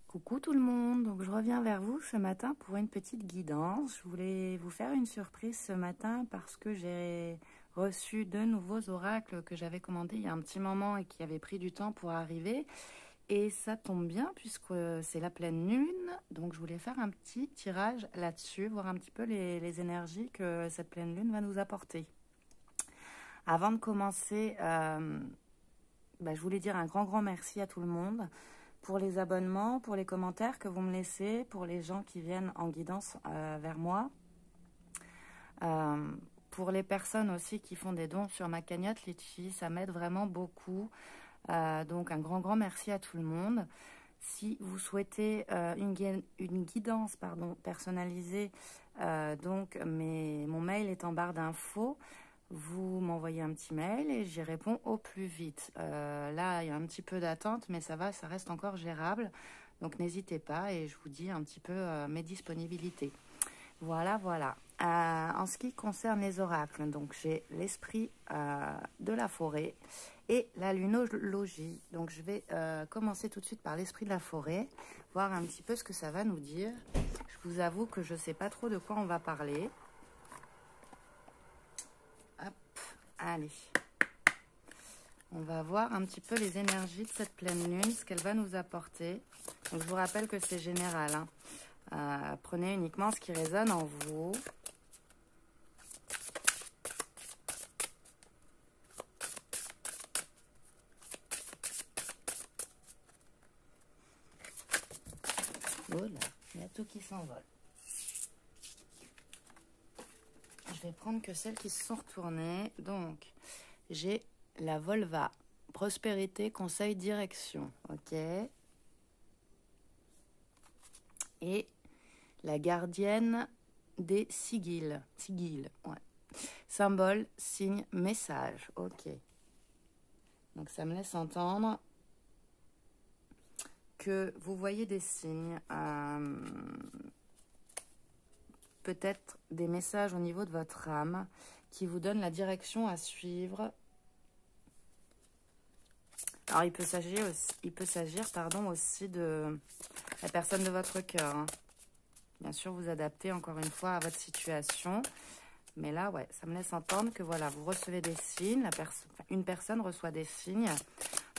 Coucou tout le monde, donc je reviens vers vous ce matin pour une petite guidance. Je voulais vous faire une surprise ce matin parce que j'ai reçu deux nouveaux oracles que j'avais commandés il y a un petit moment et qui avaient pris du temps pour arriver. Et ça tombe bien puisque c'est la pleine lune, donc je voulais faire un petit tirage là-dessus, voir un petit peu les énergies que cette pleine lune va nous apporter. Avant de commencer, je voulais dire un grand merci à tout le monde pour les abonnements, pour les commentaires que vous me laissez, pour les gens qui viennent en guidance vers moi, pour les personnes aussi qui font des dons sur ma cagnotte Litchi, ça m'aide vraiment beaucoup. Donc un grand merci à tout le monde. Si vous souhaitez une guidance personnalisée, mon mail est en barre d'infos. Vous m'envoyez un petit mail et j'y réponds au plus vite. Là, il y a un petit peu d'attente, mais ça va, ça reste encore gérable. Donc, n'hésitez pas et je vous dis un petit peu mes disponibilités. Voilà. En ce qui concerne les oracles, donc j'ai l'esprit de la forêt et la lunologie. Donc, je vais commencer tout de suite par l'esprit de la forêt, voir un petit peu ce que ça va nous dire. Je vous avoue que je ne sais pas trop de quoi on va parler. Allez, on va voir un petit peu les énergies de cette pleine lune, ce qu'elle va nous apporter. Donc, je vous rappelle que c'est général. Prenez uniquement ce qui résonne en vous. Voilà, il y a tout qui s'envole. Je vais prendre que celles qui se sont retournées. Donc, j'ai la Volva, prospérité, conseil, direction. Ok. Et la gardienne des sigils. Sigils, ouais. Symbole, signe, message. Ok. Donc, ça me laisse entendre que vous voyez des signes. Peut-être des messages au niveau de votre âme qui vous donnent la direction à suivre. Alors, il peut s'agir aussi de la personne de votre cœur. Bien sûr, vous adaptez encore une fois à votre situation. Mais là, ouais, ça me laisse entendre que voilà, vous recevez des signes. Une personne reçoit des signes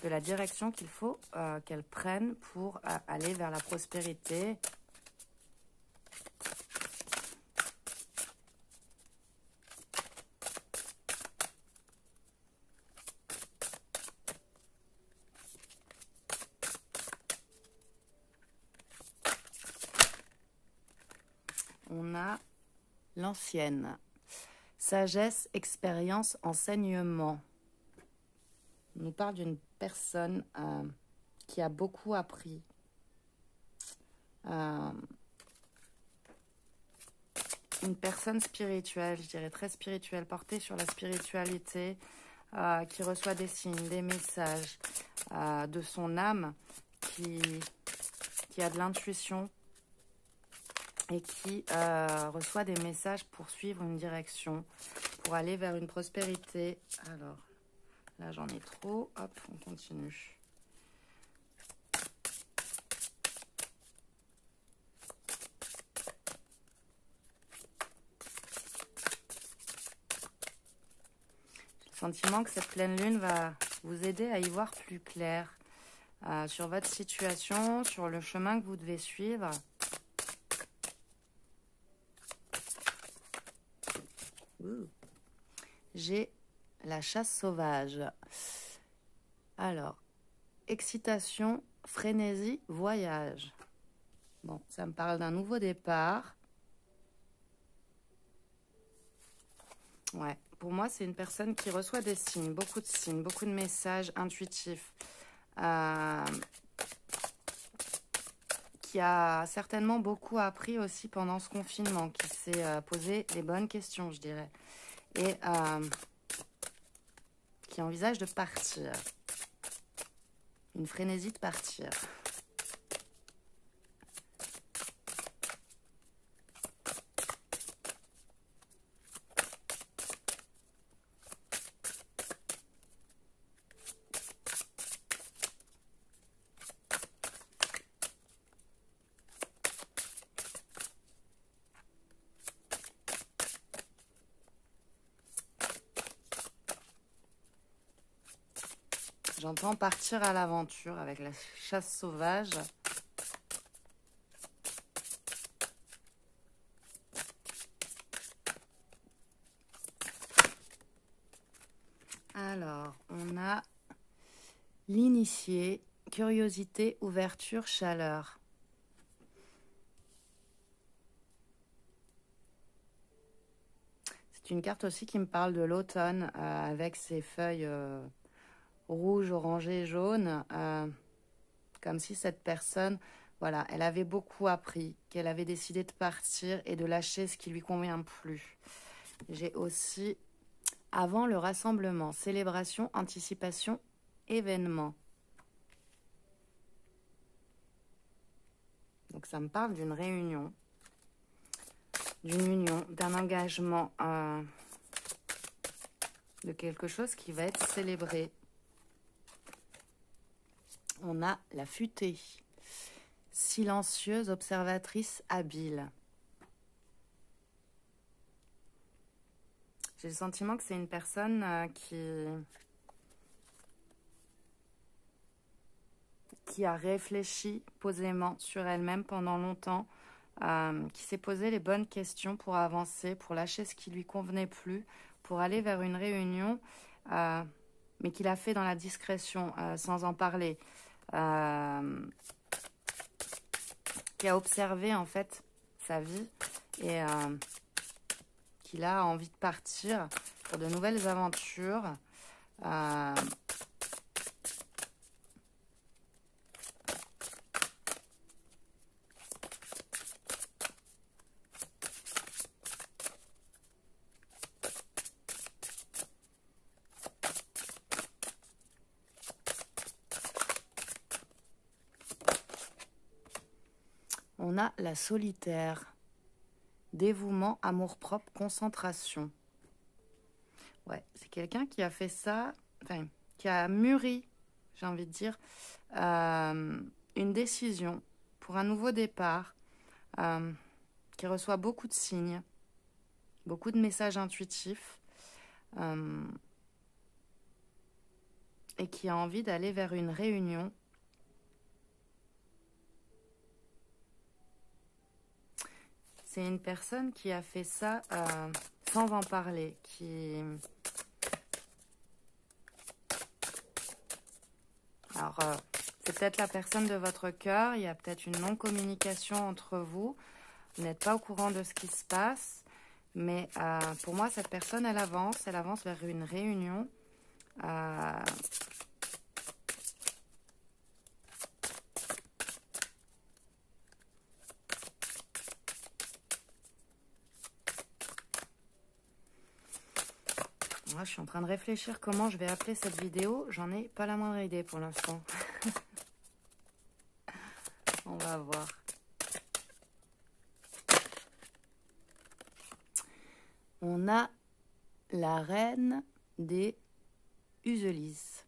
de la direction qu'il faut qu'elle prenne pour aller vers la prospérité. On a l'ancienne. Sagesse, expérience, enseignement. On nous parle d'une personne qui a beaucoup appris. Une personne spirituelle, je dirais très spirituelle, portée sur la spiritualité, qui reçoit des signes, des messages de son âme, qui a de l'intuition, et qui reçoit des messages pour suivre une direction, pour aller vers une prospérité. Alors, là, j'en ai trop. Hop, on continue. J'ai le sentiment que cette pleine lune va vous aider à y voir plus clair sur votre situation, sur le chemin que vous devez suivre. J'ai la chasse sauvage. Alors, excitation, frénésie, voyage. Bon, ça me parle d'un nouveau départ. Ouais, pour moi, c'est une personne qui reçoit des signes, beaucoup de messages intuitifs. Qui a certainement beaucoup appris aussi pendant ce confinement, qui s'est posé les bonnes questions, je dirais. Et qui envisage de partir. Une frénésie de partir. J'entends partir à l'aventure avec la chasse sauvage. Alors, on a l'initié, curiosité, ouverture, chaleur. C'est une carte aussi qui me parle de l'automne avec ses feuilles rouges, orangées, jaunes. Comme si cette personne, voilà, elle avait beaucoup appris, qu'elle avait décidé de partir et de lâcher ce qui lui convient plus. J'ai aussi avant le rassemblement, célébration, anticipation, événement. Donc ça me parle d'une réunion, d'une union, d'un engagement, de quelque chose qui va être célébré. On a la futée, silencieuse, observatrice, habile. J'ai le sentiment que c'est une personne qui a réfléchi posément sur elle-même pendant longtemps, qui s'est posé les bonnes questions pour avancer, pour lâcher ce qui lui convenait plus, pour aller vers une réunion, mais qu'il a fait dans la discrétion, sans en parler, qui a observé en fait sa vie et qu'il a envie de partir pour de nouvelles aventures. On a la solitaire, dévouement, amour-propre, concentration. Ouais, c'est quelqu'un qui a fait ça, enfin, qui a mûri, j'ai envie de dire, une décision pour un nouveau départ, qui reçoit beaucoup de signes, beaucoup de messages intuitifs, et qui a envie d'aller vers une réunion. C'est une personne qui a fait ça sans en parler, Alors, c'est peut-être la personne de votre cœur, il y a peut-être une non-communication entre vous, vous n'êtes pas au courant de ce qui se passe, mais pour moi, cette personne, elle avance vers une réunion. Moi, je suis en train de réfléchir comment je vais appeler cette vidéo. J'en ai pas la moindre idée pour l'instant. On va voir. On a la reine des Uselies.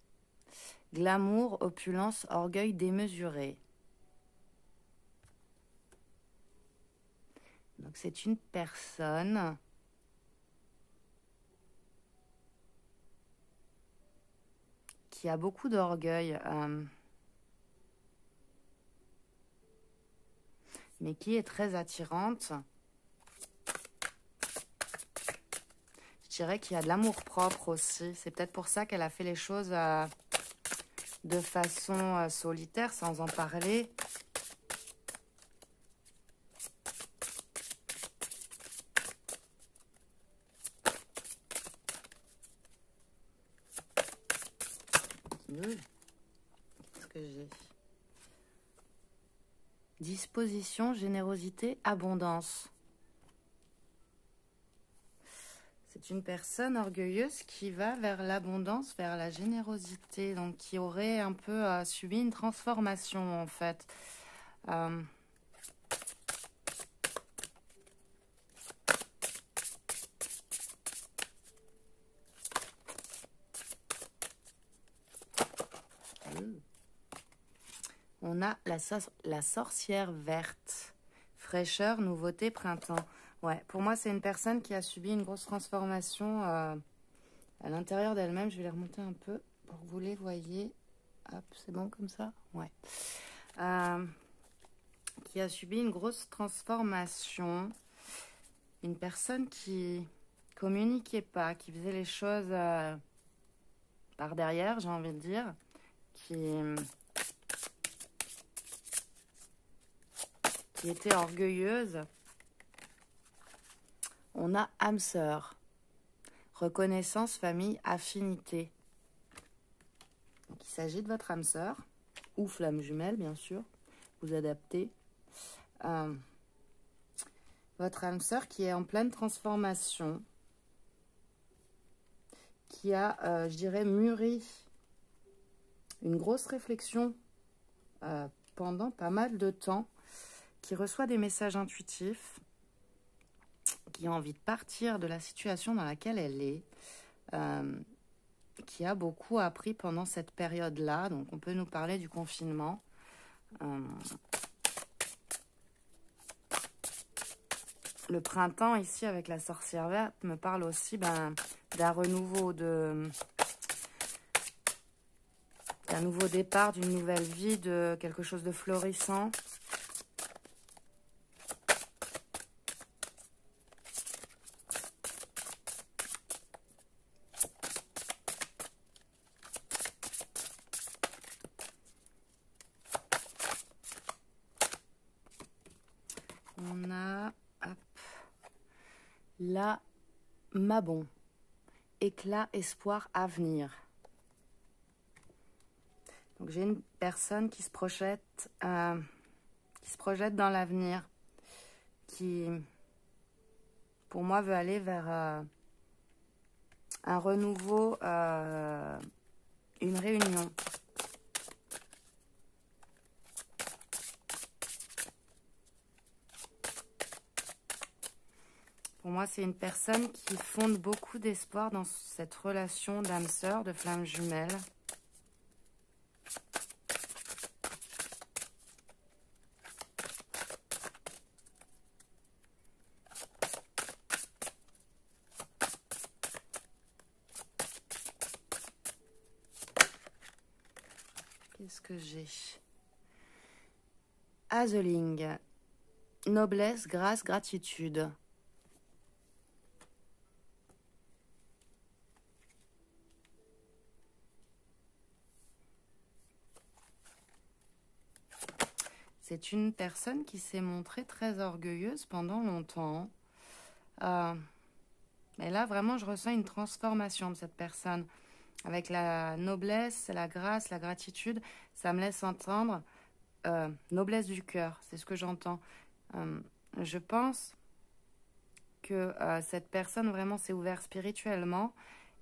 Glamour, opulence, orgueil démesuré. Donc c'est une personne qui a beaucoup d'orgueil, mais qui est très attirante. Je dirais qu'il y a de l'amour-propre aussi. C'est peut-être pour ça qu'elle a fait les choses de façon solitaire, sans en parler. Qu'est-ce que j'ai? Disposition, générosité, abondance. C'est une personne orgueilleuse qui va vers l'abondance, vers la générosité, donc qui aurait un peu subi une transformation en fait. On a la sorcière verte. Fraîcheur, nouveauté, printemps. Ouais, pour moi, c'est une personne qui a subi une grosse transformation à l'intérieur d'elle-même. Je vais les remonter un peu pour que vous les voyez. Hop, c'est bon comme ça? Ouais. Qui a subi une grosse transformation. Une personne qui communiquait pas, qui faisait les choses par derrière, j'ai envie de dire, qui était orgueilleuse. On a âme sœur, reconnaissance, famille, affinité. Donc, il s'agit de votre âme sœur, ou flamme jumelle, bien sûr, vous adaptez. Votre âme sœur qui est en pleine transformation, qui a, je dirais, mûri une grosse réflexion pendant pas mal de temps, qui reçoit des messages intuitifs, qui a envie de partir de la situation dans laquelle elle est, qui a beaucoup appris pendant cette période-là. Donc, on peut nous parler du confinement. Le printemps, ici, avec la sorcière verte, me parle aussi d'un renouveau, d'un nouveau départ, d'une nouvelle vie, de quelque chose de florissant. On a, hop, là, Mabon, éclat, espoir, avenir. Donc j'ai une personne qui se projette dans l'avenir, qui, pour moi, veut aller vers un renouveau, une réunion. Pour moi, c'est une personne qui fonde beaucoup d'espoir dans cette relation d'âme sœur, de flamme jumelle. Qu'est-ce que j'ai? Hazeling, noblesse, grâce, gratitude. C'est une personne qui s'est montrée très orgueilleuse pendant longtemps. Mais là, vraiment, je ressens une transformation de cette personne. Avec la noblesse, la grâce, la gratitude, ça me laisse entendre noblesse du cœur. C'est ce que j'entends. Je pense que cette personne vraiment s'est ouverte spirituellement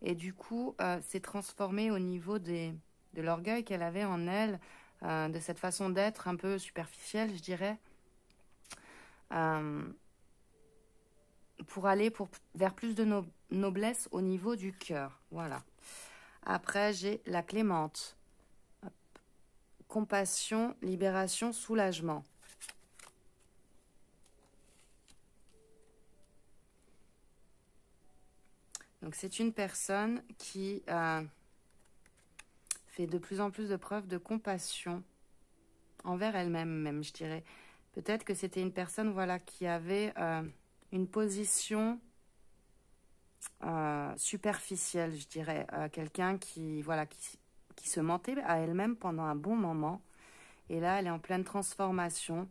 et du coup s'est transformée au niveau de l'orgueil qu'elle avait en elle, de cette façon d'être un peu superficielle, je dirais, pour aller vers plus de noblesse au niveau du cœur. Voilà. Après, j'ai la clémente. Hop. Compassion, libération, soulagement. Donc, c'est une personne qui fait de plus en plus de preuves de compassion envers elle-même, même, je dirais. Peut-être que c'était une personne, voilà, qui avait une position superficielle, je dirais. Quelqu'un qui, voilà, qui se mentait à elle-même pendant un bon moment. Et là, elle est en pleine transformation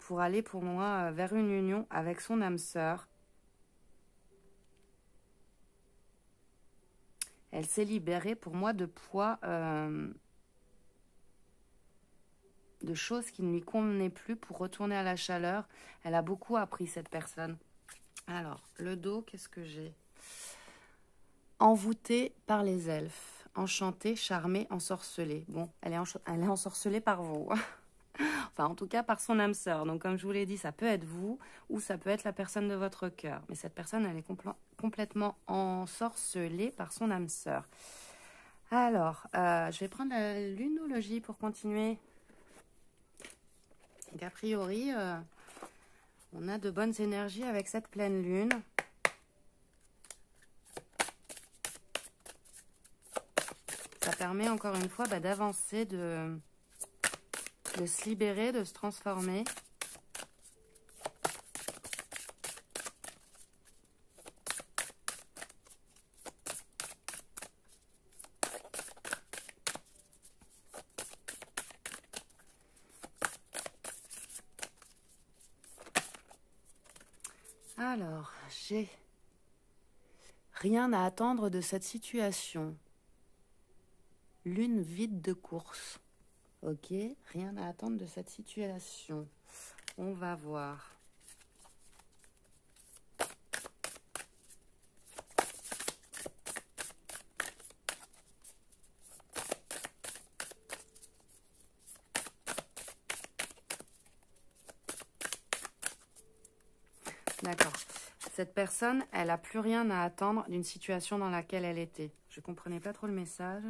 pour aller, pour moi, vers une union avec son âme sœur. Elle s'est libérée, pour moi, de poids, de choses qui ne lui convenaient plus pour retourner à la chaleur. Elle a beaucoup appris, cette personne. Alors, le dos, qu'est-ce que j'ai? Envoûtée par les elfes, enchantée, charmée, ensorcelée. Bon, elle est ensorcelée par vous. Enfin, en tout cas, par son âme sœur. Donc, comme je vous l'ai dit, ça peut être vous ou ça peut être la personne de votre cœur. Mais cette personne, elle est complètement ensorcelée par son âme sœur. Alors, je vais prendre la lunologie pour continuer. Donc, a priori, on a de bonnes énergies avec cette pleine lune. Ça permet encore une fois d'avancer, de se libérer, de se transformer. Alors, j'ai rien à attendre de cette situation. Lune vide de course. Ok, rien à attendre de cette situation. On va voir. D'accord. Cette personne, elle n'a plus rien à attendre d'une situation dans laquelle elle était. Je ne comprenais pas trop le message.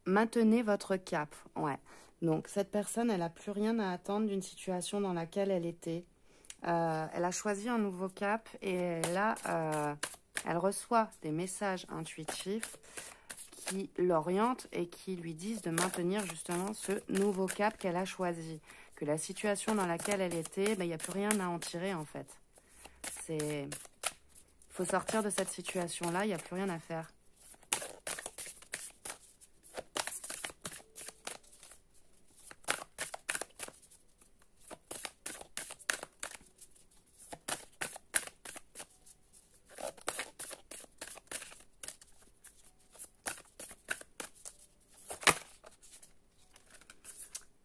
Maintenez votre cap. Ouais. Donc, cette personne, elle n'a plus rien à attendre d'une situation dans laquelle elle était. Elle a choisi un nouveau cap et là, elle reçoit des messages intuitifs qui l'orientent et qui lui disent de maintenir justement ce nouveau cap qu'elle a choisi. Que la situation dans laquelle elle était, il n'y a plus rien à en tirer en fait. Il faut sortir de cette situation-là, il n'y a plus rien à faire.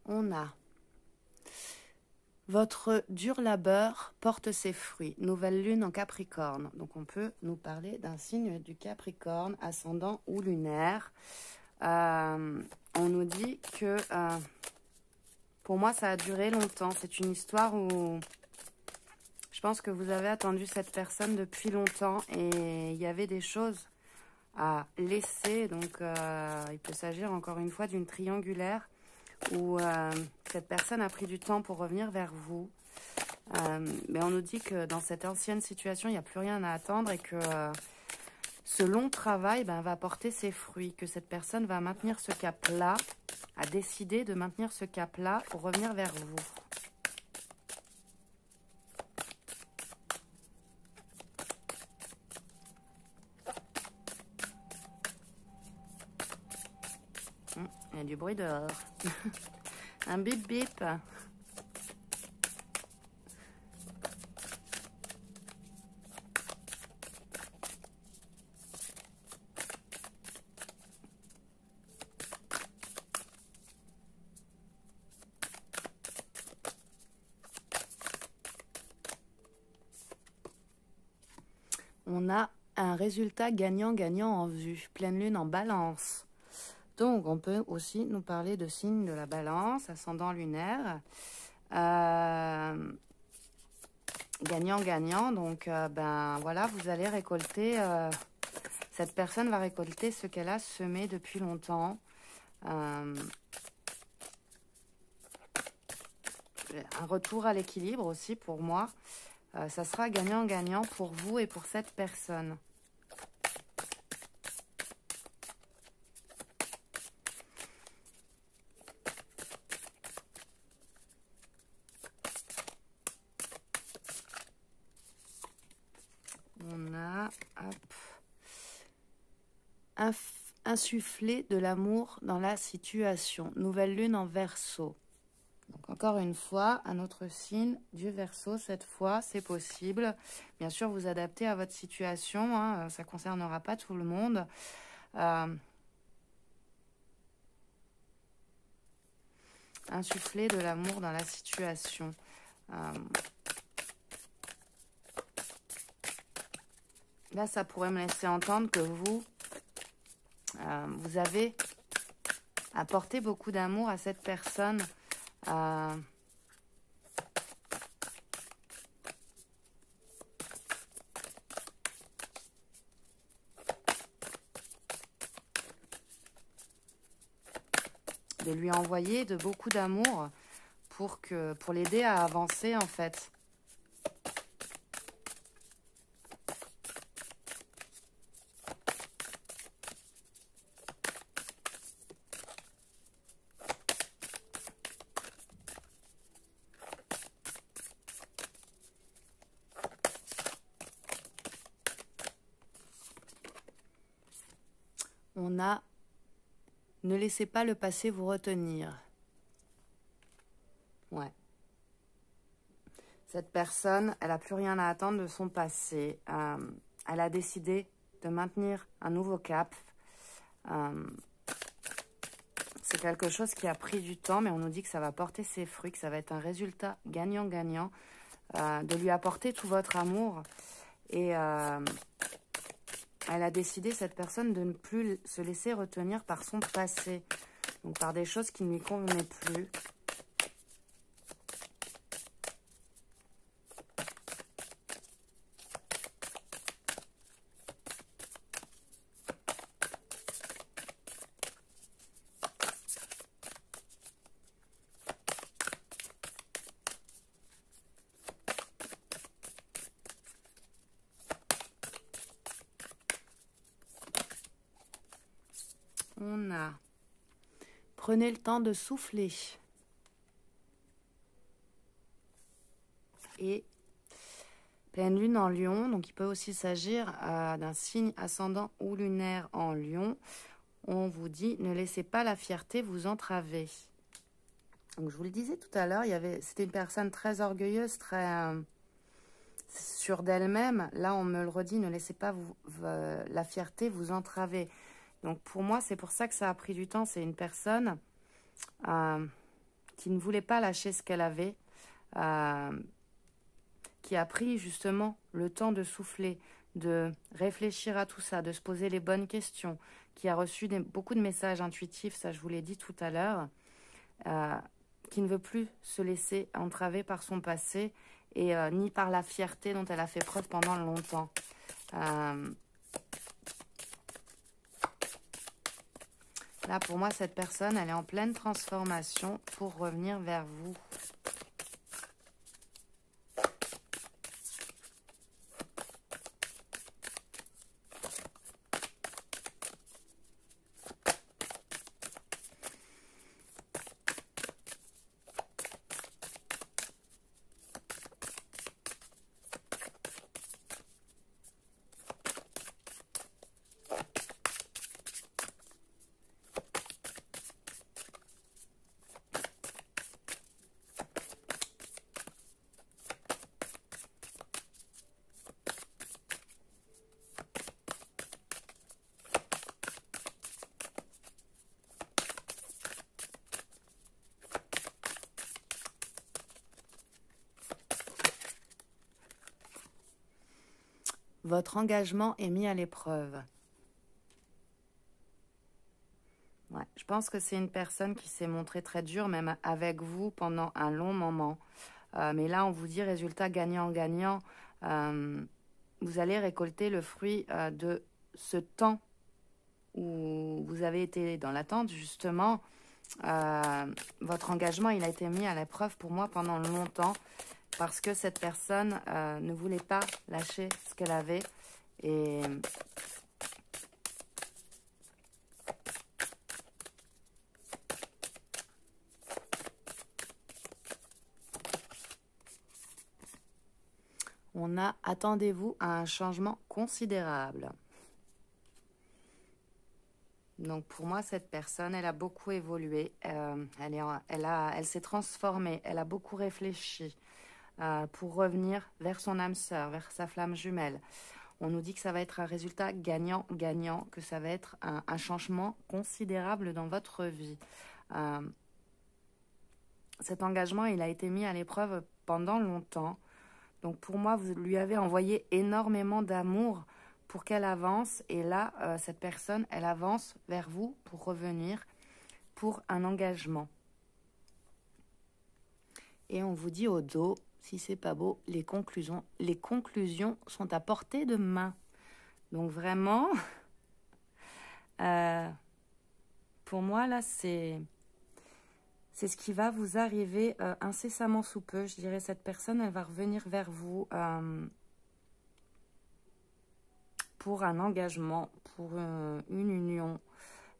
On a votre dur labeur porte ses fruits. Nouvelle lune en Capricorne. Donc on peut nous parler d'un signe du Capricorne, ascendant ou lunaire. On nous dit que pour moi ça a duré longtemps. C'est une histoire où je pense que vous avez attendu cette personne depuis longtemps et il y avait des choses à laisser. Donc il peut s'agir encore une fois d'une triangulaire où cette personne a pris du temps pour revenir vers vous. Mais on nous dit que dans cette ancienne situation, il n'y a plus rien à attendre et que ce long travail va porter ses fruits, que cette personne va maintenir ce cap-là, a décidé de maintenir ce cap-là pour revenir vers vous. Il y a du bruit dehors. Un bip bip. On a un résultat gagnant-gagnant en vue. Pleine lune en balance. Donc, on peut aussi nous parler de signe de la balance, ascendant lunaire. Gagnant-gagnant. Donc, voilà, vous allez récolter... cette personne va récolter ce qu'elle a semé depuis longtemps. Un retour à l'équilibre aussi pour moi. Ça sera gagnant-gagnant pour vous et pour cette personne. On a insuffler de l'amour dans la situation. Nouvelle lune en Verseau. Donc encore une fois, un autre signe du Verseau. Cette fois, c'est possible. Bien sûr, vous adaptez à votre situation. Hein, ça ne concernera pas tout le monde. Insuffler de l'amour dans la situation. Là, ça pourrait me laisser entendre que vous avez apporté beaucoup d'amour à cette personne. De lui envoyer de beaucoup d'amour pour l'aider à avancer en fait. On a « Ne laissez pas le passé vous retenir ». Ouais. Cette personne, elle n'a plus rien à attendre de son passé. Elle a décidé de maintenir un nouveau cap. C'est quelque chose qui a pris du temps, mais on nous dit que ça va porter ses fruits, que ça va être un résultat gagnant-gagnant, de lui apporter tout votre amour. Et elle a décidé, cette personne, de ne plus se laisser retenir par son passé, donc par des choses qui ne lui convenaient plus. On a « Prenez le temps de souffler ». Et pleine lune en Lion, donc il peut aussi s'agir d'un signe ascendant ou lunaire en Lion. On vous dit « Ne laissez pas la fierté vous entraver ». Donc je vous le disais tout à l'heure, c'était une personne très orgueilleuse, très sûre d'elle-même. Là, on me le redit « Ne laissez pas la fierté vous entraver ». Donc pour moi, c'est pour ça que ça a pris du temps. C'est une personne qui ne voulait pas lâcher ce qu'elle avait, qui a pris justement le temps de souffler, de réfléchir à tout ça, de se poser les bonnes questions, qui a reçu beaucoup de messages intuitifs, ça je vous l'ai dit tout à l'heure, qui ne veut plus se laisser entraver par son passé et ni par la fierté dont elle a fait preuve pendant longtemps. Là, pour moi, cette personne, elle est en pleine transformation pour revenir vers vous. Votre engagement est mis à l'épreuve. Ouais, je pense que c'est une personne qui s'est montrée très dure, même avec vous, pendant un long moment. Mais là, on vous dit résultat gagnant-gagnant. Vous allez récolter le fruit de ce temps où vous avez été dans l'attente, justement. Votre engagement, il a été mis à l'épreuve pour moi pendant longtemps. Parce que cette personne ne voulait pas lâcher ce qu'elle avait. Et on a « Attendez-vous à un changement considérable ». Donc pour moi, cette personne, elle a beaucoup évolué. Elle s'est transformée. Elle a beaucoup réfléchi. Pour revenir vers son âme sœur, vers sa flamme jumelle. On nous dit que ça va être un résultat gagnant-gagnant, que ça va être un changement considérable dans votre vie. Cet engagement, il a été mis à l'épreuve pendant longtemps. Donc pour moi, vous lui avez envoyé énormément d'amour pour qu'elle avance. Et là, cette personne, elle avance vers vous pour revenir pour un engagement. Et on vous dit au dos, si c'est pas beau, les conclusions sont à portée de main. Donc vraiment, pour moi, là, c'est ce qui va vous arriver incessamment sous peu. Je dirais, cette personne, elle va revenir vers vous pour un engagement, pour une union.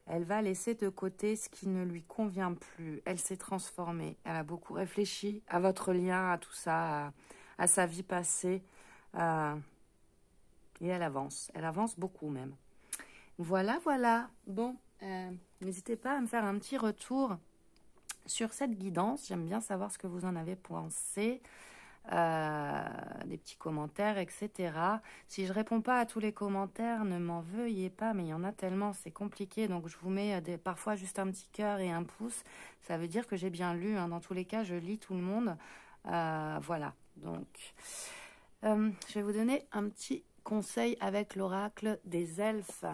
Elle va laisser de côté ce qui ne lui convient plus. Elle s'est transformée. Elle a beaucoup réfléchi à votre lien, à tout ça, à sa vie passée. Et elle avance. Elle avance beaucoup même. Voilà, voilà. Bon, n'hésitez pas à me faire un petit retour sur cette guidance. J'aime bien savoir ce que vous en avez pensé. Des petits commentaires, etc. Si je réponds pas à tous les commentaires, ne m'en veuillez pas, mais il y en a tellement, c'est compliqué. Donc je vous mets parfois juste un petit cœur et un pouce. Ça veut dire que j'ai bien lu, hein. Dans tous les cas, je lis tout le monde. Voilà. Donc, je vais vous donner un petit conseil avec l'oracle des elfes.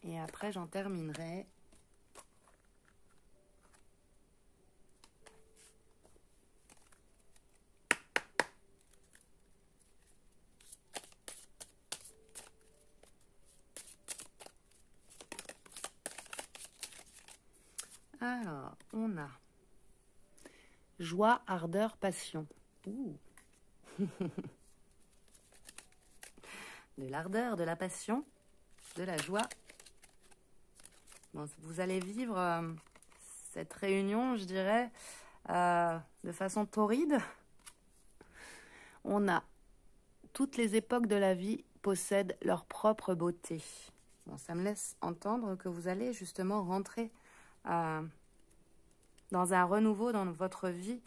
Et après, j'en terminerai. Alors, on a joie, ardeur, passion. Ouh. De l'ardeur, de la passion, de la joie. Bon, vous allez vivre cette réunion, je dirais, de façon torride. On a toutes les époques de la vie possèdent leur propre beauté. Bon, ça me laisse entendre que vous allez justement rentrer dans un renouveau dans votre vie.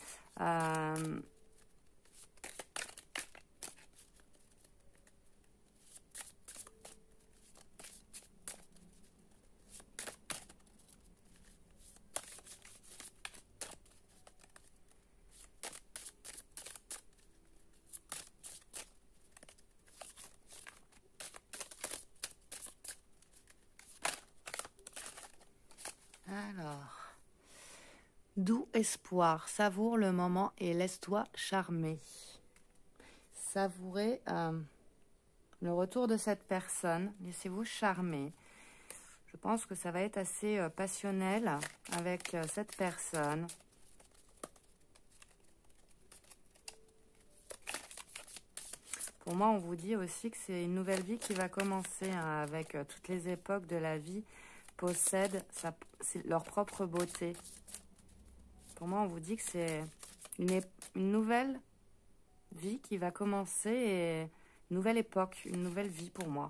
Alors, doux espoir, savoure le moment et laisse-toi charmer. Savourez le retour de cette personne, laissez-vous charmer. Je pense que ça va être assez passionnel avec cette personne. Pour moi, on vous dit aussi que c'est une nouvelle vie qui va commencer, hein, avec toutes les époques de la vie possèdent leur propre beauté. Pour moi, on vous dit que c'est une nouvelle vie qui va commencer et une nouvelle époque, une nouvelle vie pour moi,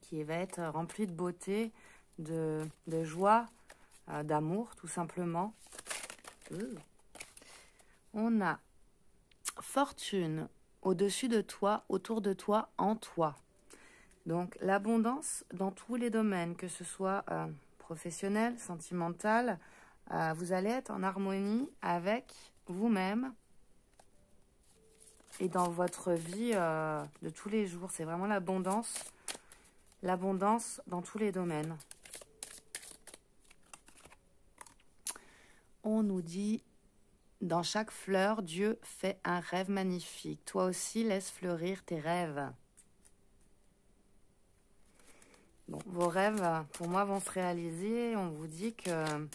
qui va être remplie de beauté, de joie, d'amour, tout simplement. On a fortune au-dessus de toi, autour de toi, en toi. Donc, l'abondance dans tous les domaines, que ce soit professionnel, sentimental, vous allez être en harmonie avec vous-même et dans votre vie de tous les jours. C'est vraiment l'abondance dans tous les domaines. On nous dit, dans chaque fleur, Dieu fait un rêve magnifique. Toi aussi, laisse fleurir tes rêves. Bon, vos rêves, pour moi, vont se réaliser. On vous dit que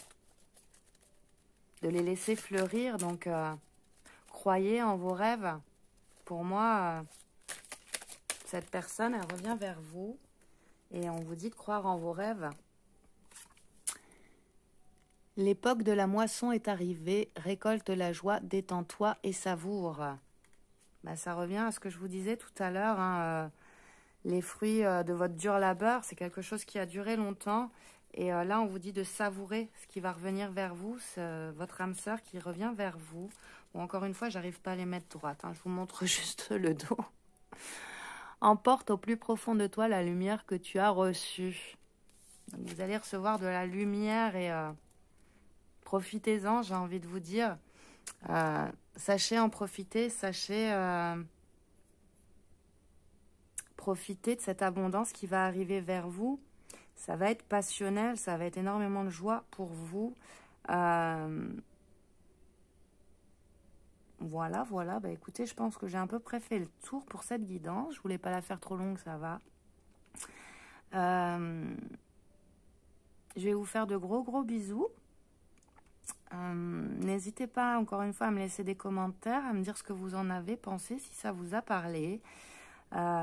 de les laisser fleurir. Donc, croyez en vos rêves. Pour moi, cette personne, elle revient vers vous. Et on vous dit de croire en vos rêves. L'époque de la moisson est arrivée. Récolte la joie, détends-toi et savoure. Ben, ça revient à ce que je vous disais tout à l'heure, hein, les fruits de votre dur labeur, c'est quelque chose qui a duré longtemps. Et là, on vous dit de savourer ce qui va revenir vers vous, votre âme sœur qui revient vers vous. Bon, encore une fois, j'arrive pas à les mettre droites, hein, je vous montre juste le dos. Emporte au plus profond de toi la lumière que tu as reçue. Donc, vous allez recevoir de la lumière et profitez-en, j'ai envie de vous dire. Sachez en profiter, sachez profiter de cette abondance qui va arriver vers vous. Ça va être passionnel, ça va être énormément de joie pour vous. Voilà. Bah, écoutez, je pense que j'ai à peu près fait le tour pour cette guidance. Je voulais pas la faire trop longue, ça va. Je vais vous faire de gros bisous. N'hésitez pas, encore une fois, à me laisser des commentaires, à me dire ce que vous en avez pensé, si ça vous a parlé.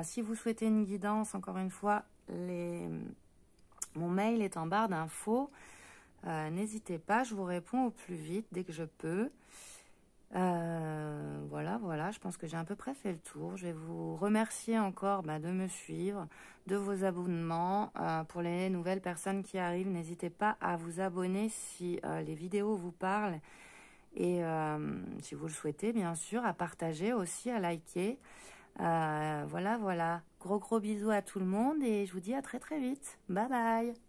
Si vous souhaitez une guidance, encore une fois, mon mail est en barre d'infos. N'hésitez pas, je vous réponds au plus vite dès que je peux. Voilà, je pense que j'ai à peu près fait le tour. Je vais vous remercier encore de me suivre, de vos abonnements. Pour les nouvelles personnes qui arrivent, n'hésitez pas à vous abonner si les vidéos vous parlent et si vous le souhaitez, bien sûr, à partager aussi, à liker. Voilà. Gros bisous à tout le monde et je vous dis à très très vite. Bye bye.